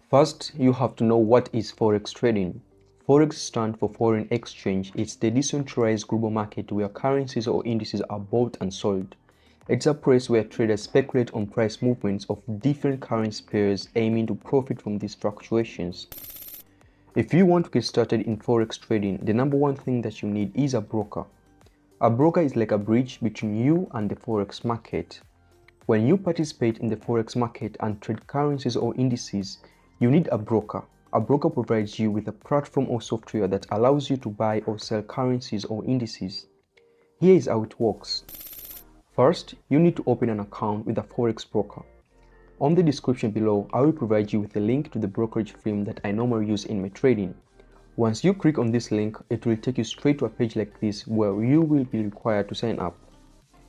First, you have to know what is Forex trading. Forex stands for foreign exchange. It's the decentralized global market where currencies or indices are bought and sold. It's a place where traders speculate on price movements of different currency pairs aiming to profit from these fluctuations. If you want to get started in Forex trading, the number one thing that you need is a broker. A broker is like a bridge between you and the Forex market. When you participate in the Forex market and trade currencies or indices, you need a broker. A broker provides you with a platform or software that allows you to buy or sell currencies or indices. Here is how it works. First, you need to open an account with a Forex broker. On the description below, I will provide you with a link to the brokerage firm that I normally use in my trading. Once you click on this link, it will take you straight to a page like this where you will be required to sign up.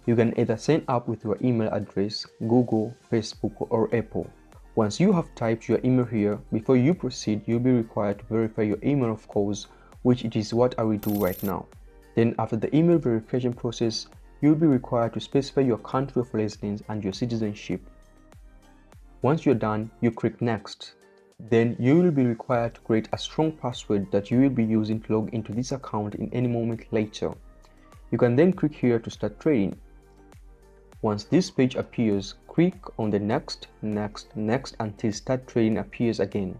You can either sign up with your email address, Google, Facebook, or Apple. Once you have typed your email here, before you proceed, you'll be required to verify your email, of course, which it is what I will do right now. Then after the email verification process, you'll be required to specify your country of residence and your citizenship. Once you're done, you click next. Then you will be required to create a strong password that you will be using to log into this account in any moment later. You can then click here to start trading. Once this page appears, click on the next until start trading appears again.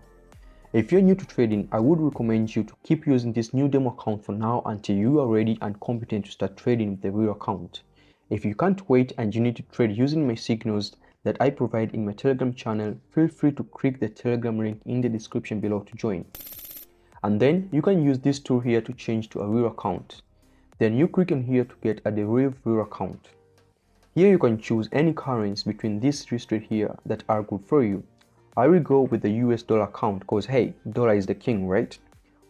If you're new to trading, I would recommend you to keep using this new demo account for now until you are ready and competent to start trading with the real account. If you can't wait and you need to trade using my signals that I provide in my Telegram channel, feel free to click the Telegram link in the description below to join. And then you can use this tool here to change to a real account. Then you click on here to get a Deriv real account. Here you can choose any currency between these three straight here that are good for you. I will go with the US dollar account because hey, dollar is the king, right?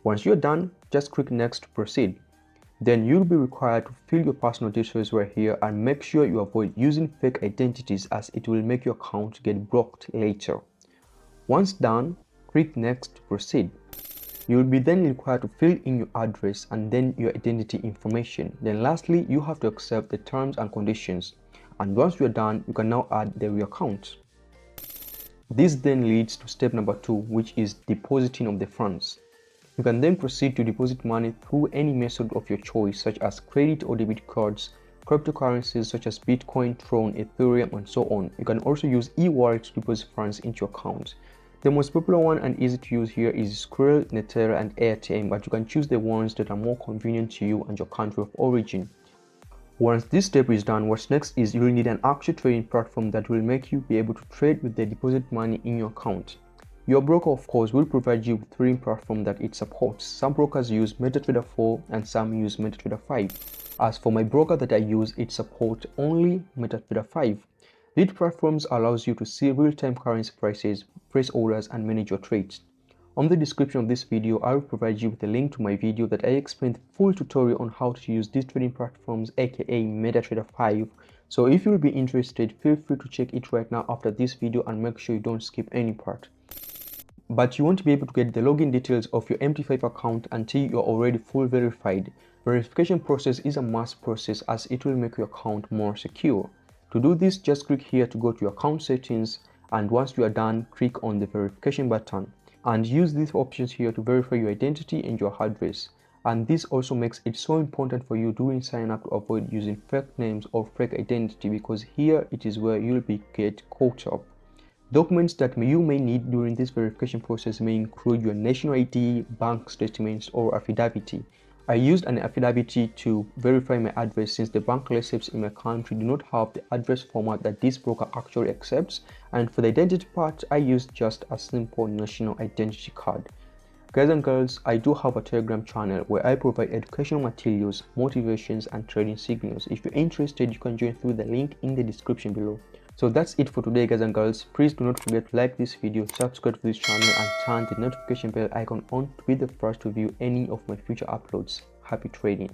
Once you're done, just click next to proceed. Then you'll be required to fill your personal details right here and make sure you avoid using fake identities as it will make your account get blocked later. Once done, click next to proceed. You will be then required to fill in your address and then your identity information. Then lastly, you have to accept the terms and conditions. And once you're done, you can now add the real account. This then leads to step number 2, which is depositing of the funds. You can then proceed to deposit money through any method of your choice, such as credit or debit cards, cryptocurrencies such as Bitcoin, Tron, Ethereum, and so on. You can also use e-wallet to deposit funds into your account. The most popular one and easy to use here is Skrill, Netera, and Airtime, but you can choose the ones that are more convenient to you and your country of origin. Once this step is done, what's next is you will need an actual trading platform that will make you be able to trade with the deposit money in your account. Your broker, of course, will provide you with trading platform that it supports. Some brokers use MetaTrader 4 and some use MetaTrader 5. As for my broker that I use, it supports only MetaTrader 5. These platforms allows you to see real-time currency prices, place orders, and manage your trades. On the description of this video, I will provide you with a link to my video that I explain the full tutorial on how to use these trading platforms, aka MetaTrader 5. So if you will be interested, feel free to check it right now after this video and make sure you don't skip any part. But you won't be able to get the login details of your MT5 account until you're already full verified. Verification process is a must process as it will make your account more secure. To do this, just click here to go to your account settings, and once you are done, click on the verification button and use these options here to verify your identity and your address. And this also makes it so important for you during sign up to avoid using fake names or fake identity, because here it is where you'll be get caught up. Documents that you may need during this verification process may include your national ID, bank statements, or affidavit. I used an affidavit to verify my address since the bank receipts in my country do not have the address format that this broker actually accepts, and for the identity part, I used just a simple national identity card. Guys and girls, I do have a Telegram channel where I provide educational materials, motivations, and trading signals. If you're interested, you can join through the link in the description below. So that's it for today, guys and girls. Please do not forget to like this video, subscribe to this channel, and turn the notification bell icon on to be the first to view any of my future uploads. Happy trading.